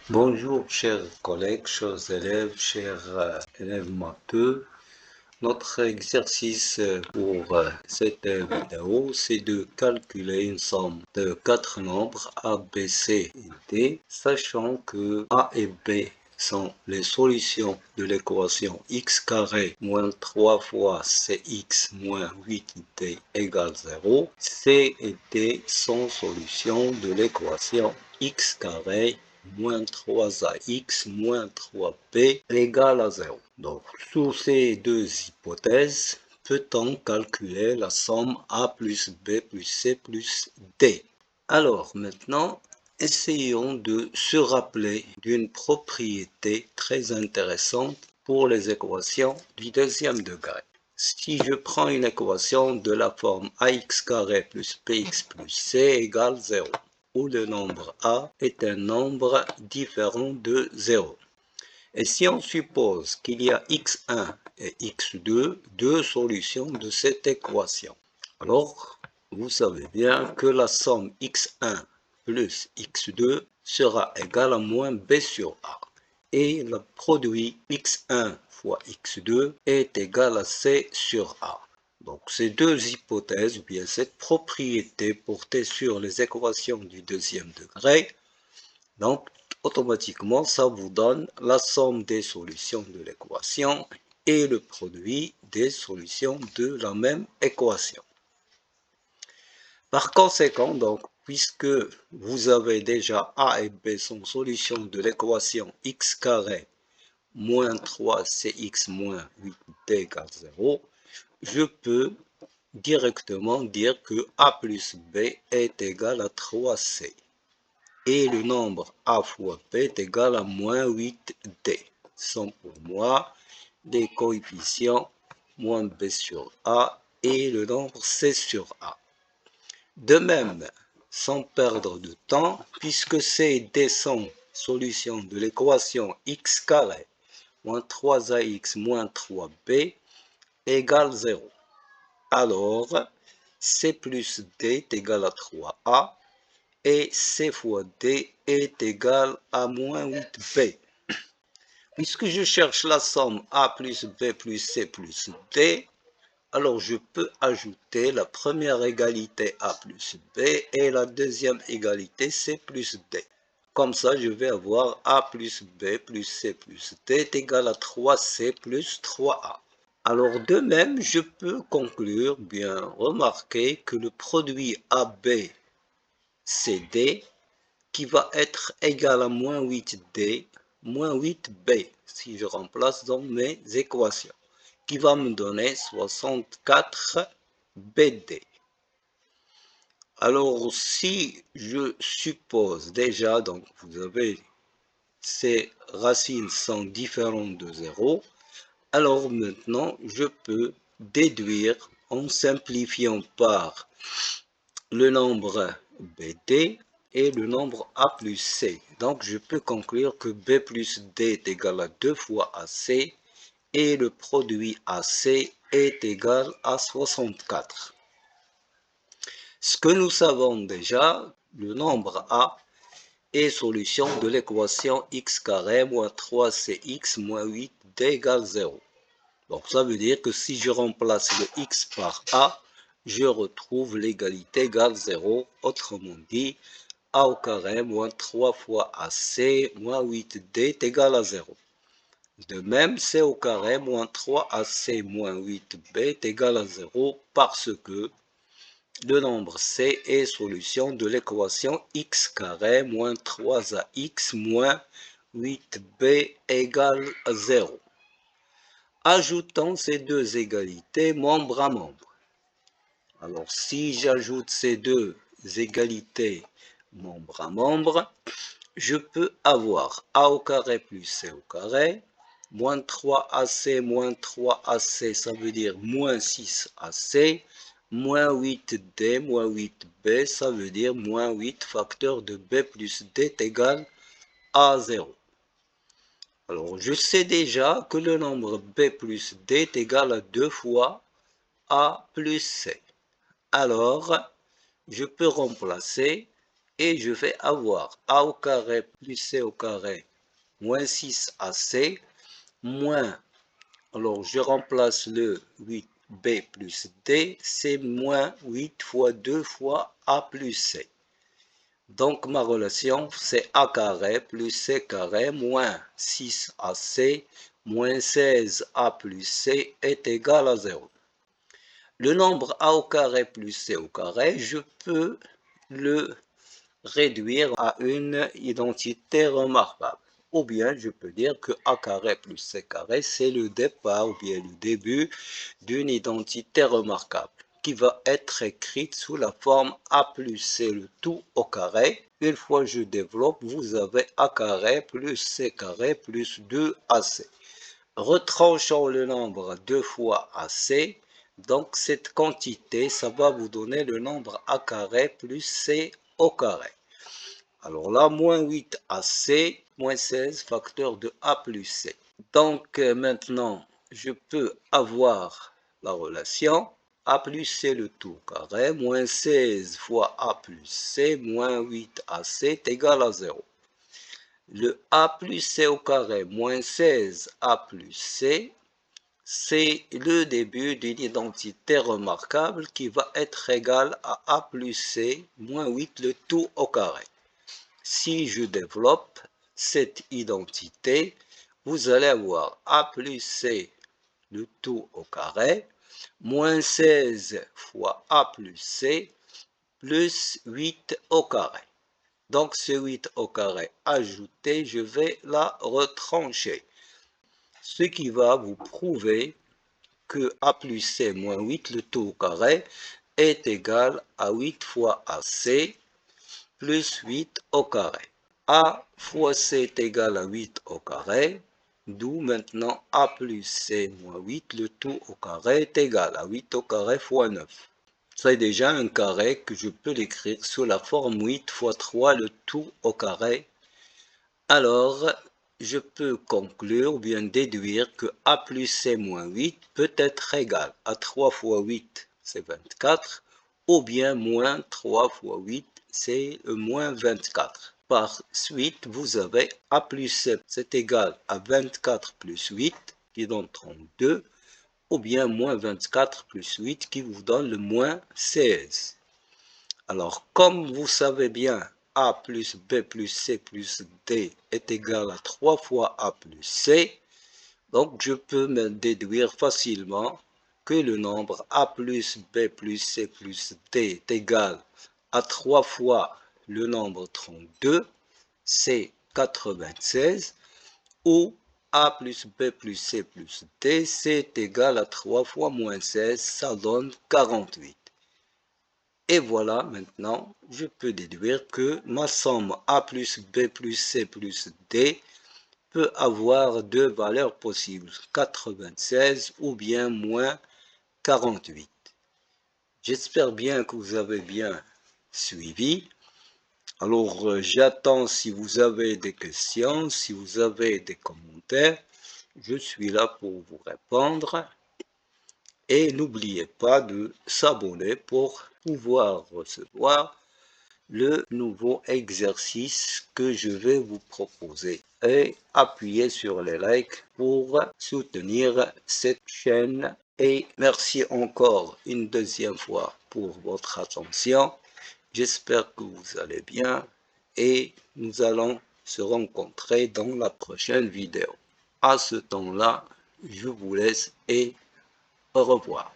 Bonjour chers collègues, chers élèves, chers élèves matheux. Notre exercice pour cette vidéo, c'est de calculer une somme de 4 nombres A, B, C et D, sachant que A et B sont les solutions de l'équation x carré moins 3 fois cx moins 8d égale 0. C et D sont solutions de l'équation x carré moins 3ax moins 3b égale à 0. Donc, sous ces deux hypothèses, peut-on calculer la somme A plus B plus C plus D? Alors, maintenant, essayons de se rappeler d'une propriété très intéressante pour les équations du deuxième degré. Si je prends une équation de la forme ax carré plus bx plus c égale 0, où le nombre a est un nombre différent de 0. Et si on suppose qu'il y a x1 et x2, deux solutions de cette équation, alors vous savez bien que la somme x1 plus x2 sera égale à moins b sur a. Et le produit x1 fois x2 est égal à c sur a. Donc ces deux hypothèses, ou bien cette propriété portée sur les équations du deuxième degré, donc automatiquement ça vous donne la somme des solutions de l'équation et le produit des solutions de la même équation. Par conséquent, donc, puisque vous avez déjà A et B sont solutions de l'équation x carré moins 3cx moins 8d égale 0, je peux directement dire que A plus B est égal à 3c. Et le nombre A fois B est égal à moins 8D. Ce sont pour moi des coefficients moins B sur A et le nombre C sur A. De même, sans perdre de temps, puisque C et D sont solutions de l'équation x carré moins 3ax moins 3b égale 0. Alors, C plus D est égal à 3a et C fois D est égal à moins 8b. Puisque je cherche la somme A plus B plus C plus D, alors je peux ajouter la première égalité A plus B et la deuxième égalité C plus D. Comme ça, je vais avoir A plus B plus C plus D est égal à 3C plus 3A. Alors de même, je peux conclure, bien remarquer que le produit AB CD qui va être égal à moins 8D, moins 8B, si je remplace dans mes équations, qui va me donner 64 BD. Alors, si je suppose déjà, donc vous avez ces racines sont différentes de 0, alors maintenant je peux déduire en simplifiant par le nombre BD et le nombre A plus C. Donc je peux conclure que B plus D est égal à 2 fois AC et le produit AC est égal à 64. Ce que nous savons déjà, le nombre A est solution de l'équation x carré moins 3cx moins 8d égale 0. Donc ça veut dire que si je remplace le x par A, je retrouve l'égalité égale 0. Autrement dit, A au carré moins 3 fois AC moins 8D est égal à 0. De même, C au carré moins 3AC moins 8B est égal à 0 parce que le nombre C est solution de l'équation x carré moins 3ax moins 8b égale 0. Ajoutons ces deux égalités membre à membre. Alors, si j'ajoute ces deux égalités membre à membre, je peux avoir A au carré plus C au carré, moins 3AC moins 3AC, ça veut dire moins 6AC, moins 8D moins 8B, ça veut dire moins 8 facteur de B plus D est égal à 0. Alors, je sais déjà que le nombre B plus D est égal à 2 fois A plus C. Alors, je peux remplacer et je vais avoir a au carré plus c au carré moins 6ac moins, alors je remplace le 8b plus d, c'est moins 8 fois 2 fois a plus c. Donc ma relation c'est a carré plus c carré moins 6ac moins 16a plus c est égal à 0. Le nombre a au carré plus c au carré, je peux le réduire à une identité remarquable. Ou bien je peux dire que a carré plus c carré, c'est le départ ou bien le début d'une identité remarquable qui va être écrite sous la forme a plus c le tout au carré. Une fois je développe, vous avez a carré plus c carré plus 2ac. Retranchons le nombre 2 fois ac, donc cette quantité, ça va vous donner le nombre a carré plus c au carré. Alors là, moins 8ac, moins 16 facteur de a plus c. Donc maintenant, je peux avoir la relation a plus c le tout carré, moins 16 fois a plus c, moins 8ac est égal à 0. Le a plus c au carré, moins 16a plus c, c'est le début d'une identité remarquable qui va être égale à a plus c, moins 8 le tout au carré. Si je développe cette identité, vous allez avoir a plus c le tout au carré, moins 16 fois a plus c, plus 8 au carré. Donc ce 8 au carré ajouté, je vais la retrancher. Ce qui va vous prouver que a plus c moins 8 le tout au carré est égal à 8 fois ac plus 8 au carré. A fois c est égal à 8 au carré, d'où maintenant a plus c moins 8 le tout au carré est égal à 8 au carré fois 9. C'est déjà un carré que je peux l'écrire sous la forme 8 fois 3 le tout au carré. Alors, je peux conclure ou bien déduire que a plus c moins 8 peut être égal à 3 fois 8, c'est 24, ou bien moins 3 fois 8, c'est moins 24. Par suite, vous avez a plus c, c'est égal à 24 plus 8, qui donne 32, ou bien moins 24 plus 8, qui vous donne le moins 16. Alors, comme vous savez bien, a plus b plus c plus d est égal à 3 fois a plus c, donc je peux me déduire facilement que le nombre a plus b plus c plus d est égal à 3 fois le nombre 32, c'est 96, ou a plus b plus c plus d, c'est égal à 3 fois moins 16, ça donne 48. Et voilà, maintenant, je peux déduire que ma somme a plus b plus c plus d peut avoir deux valeurs possibles, 96 ou bien moins 48. J'espère bien que vous avez bien suivi. Alors, j'attends si vous avez des questions, si vous avez des commentaires. Je suis là pour vous répondre. Et n'oubliez pas de s'abonner pour pouvoir recevoir le nouveau exercice que je vais vous proposer. Et appuyez sur les likes pour soutenir cette chaîne. Et merci encore une deuxième fois pour votre attention. J'espère que vous allez bien et nous allons se rencontrer dans la prochaine vidéo. À ce temps-là, je vous laisse et au revoir.